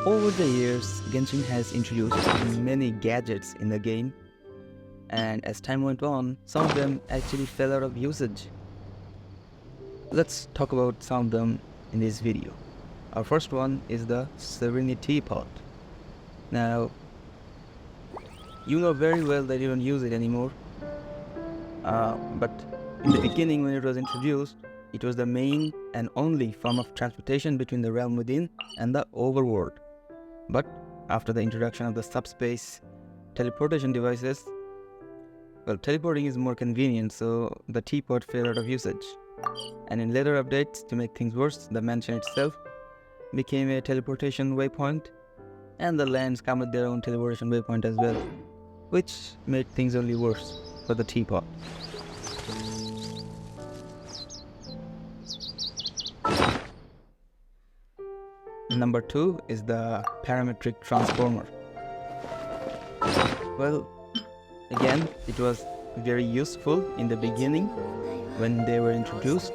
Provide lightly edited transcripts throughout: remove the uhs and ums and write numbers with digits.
Over the years, Genshin has introduced many gadgets in the game, and as time went on, some of them actually fell out of usage. Let's talk about some of them in this video. Our first one is the Serenity Pot. Now, you know very well that you don't use it anymore, but in the beginning when it was introduced, it was the main and only form of transportation between the realm within and the overworld. But after the introduction of the subspace teleportation devices, well, teleporting is more convenient, so the teapot fell out of usage. And in later updates, to make things worse, the mansion itself became a teleportation waypoint, and the lands come with their own teleportation waypoint as well, which made things only worse for the teapot. Number 2 is the parametric transformer. Well, again, it was very useful in the beginning when they were introduced.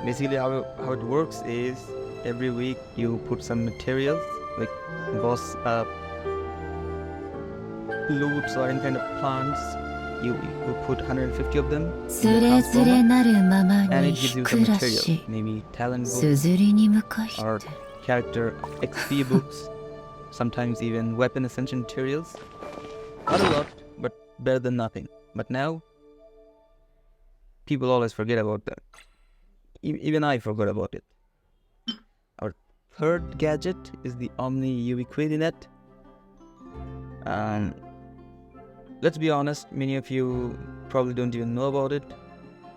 Basically how it works is every week you put some materials like boss loots or any kind of plants. You put 150 of them in the transformer, and it gives you some material, maybe talent books or character XP books, sometimes even weapon ascension materials. Not a lot, but better than nothing. But now, people always forget about that. Even I forgot about it. Our third gadget is the Omni Ubiquity Net. Let's be honest, many of you probably don't even know about it,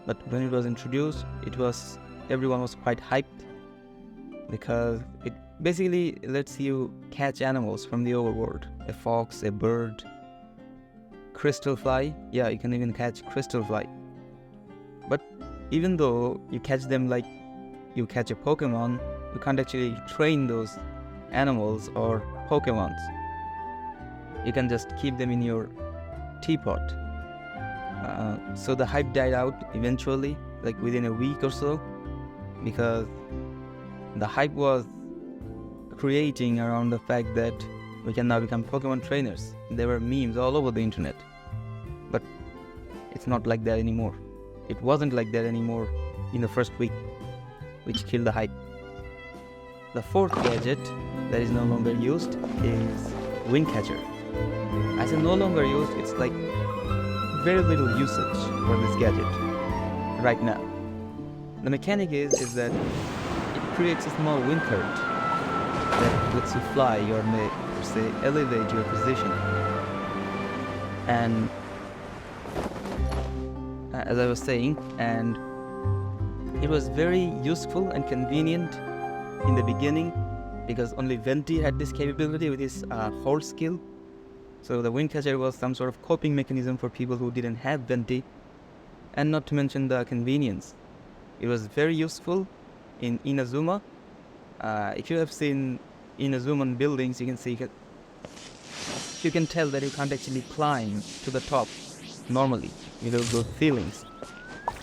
but when it was introduced, everyone was quite hyped because it basically lets you catch animals from the overworld. A fox, a bird, crystal fly. Yeah, you can even catch crystal fly. But even though you catch them like you catch a Pokemon, you can't actually train those animals or Pokemons. You can just keep them in your teapot. So the hype died out eventually, like within a week or so, because the hype was creating around the fact that we can now become Pokemon trainers. There were memes all over the internet. But it's not like that anymore. It wasn't like that anymore in the first week, which killed the hype. The fourth gadget that is no longer used is Windcatcher. I say no longer used, it's like very little usage for this gadget right now. The mechanic is that it creates a small wind current that lets you fly or may say elevate your position. And as I was saying, and it was very useful and convenient in the beginning because only Venti had this capability with his hold skill. So the Windcatcher was some sort of coping mechanism for people who didn't have Venti, and not to mention the convenience. It was very useful in Inazuma. If you have seen Inazuman buildings, you can tell that you can't actually climb to the top normally without those ceilings.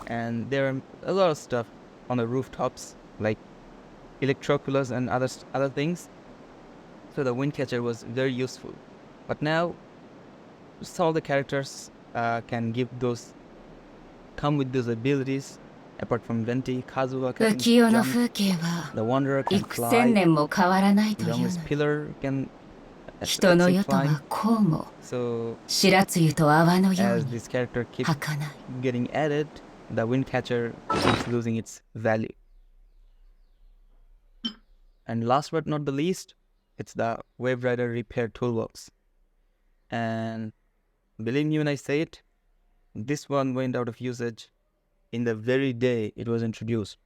And there are a lot of stuff on the rooftops like Electroculus and other things. So the Windcatcher was very useful. But now, some of the characters can come with those abilities. Apart from Venti, Kazuha can jump, the Wanderer can fly, the youngest Pillar can fly. So, as this character keeps getting added, the Windcatcher keeps losing its value. And last but not the least, it's the Wave Rider Repair Toolbox. And believe me when I say it, this one went out of usage in the very day it was introduced.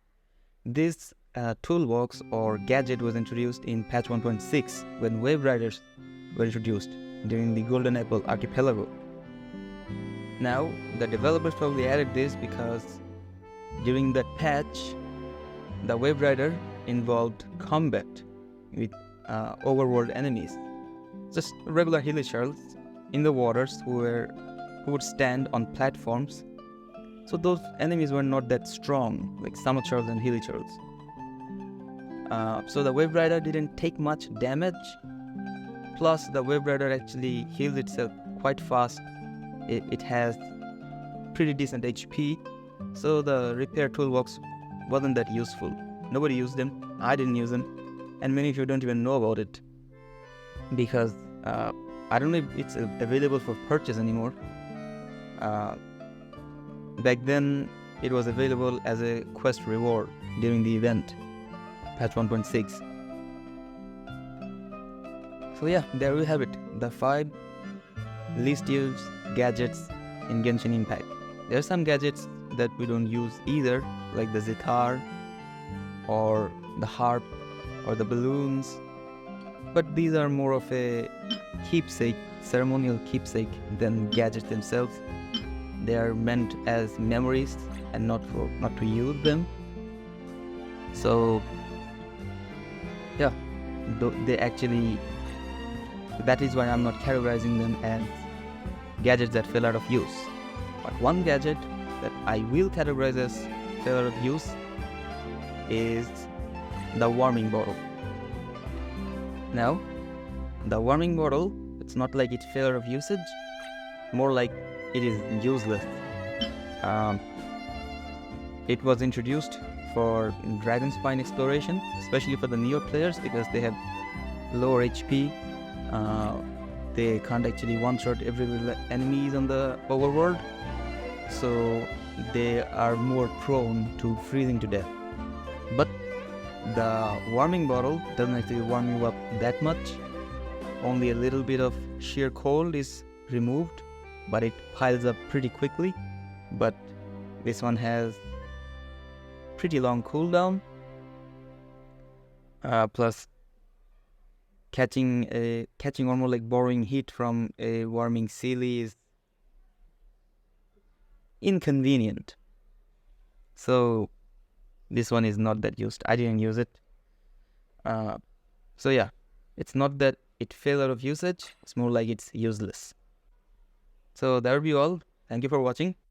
This toolbox or gadget was introduced in patch 1.6 when Wave Riders were introduced during the Golden Apple Archipelago. Now, the developers probably added this because during that patch, the Wave Rider involved combat with overworld enemies. Just regular hilichurls in the waters who would stand on platforms. So those enemies were not that strong, like Samachurls and hilichurls. So the Wave Rider didn't take much damage. Plus, the Wave Rider actually heals itself quite fast. It has pretty decent HP. So the repair toolbox wasn't that useful. Nobody used them. I didn't use them. And many of you don't even know about it. Because I don't know if it's available for purchase anymore. Back then, it was available as a quest reward during the event, patch 1.6. So yeah, there we have it, the 5 least used gadgets in Genshin Impact. There are some gadgets that we don't use either, like the Zithar, or the harp, or the balloons. But these are more of a keepsake, ceremonial keepsake than gadgets themselves. They are meant as memories and not to use them. So yeah, they actually, that is why I'm not categorizing them as gadgets that fell out of use. But one gadget that I will categorize as fell out of use is the warming bottle. Now, the warming bottle, it's not like it fell out of usage, more like it is useless. It was introduced for Dragon Spine exploration, especially for the Neo players because they have lower HP. They can't actually one-shot every enemies on the overworld, so they are more prone to freezing to death. But the warming bottle doesn't actually warm you up that much. Only a little bit of sheer cold is removed, but it piles up pretty quickly. But this one has pretty long cooldown. Plus catching or more like borrowing heat from a warming Sealy is inconvenient. So this one is not that used. I didn't use it. So yeah, it's not that it fell out of usage. It's more like it's useless. So that would be all. Thank you for watching.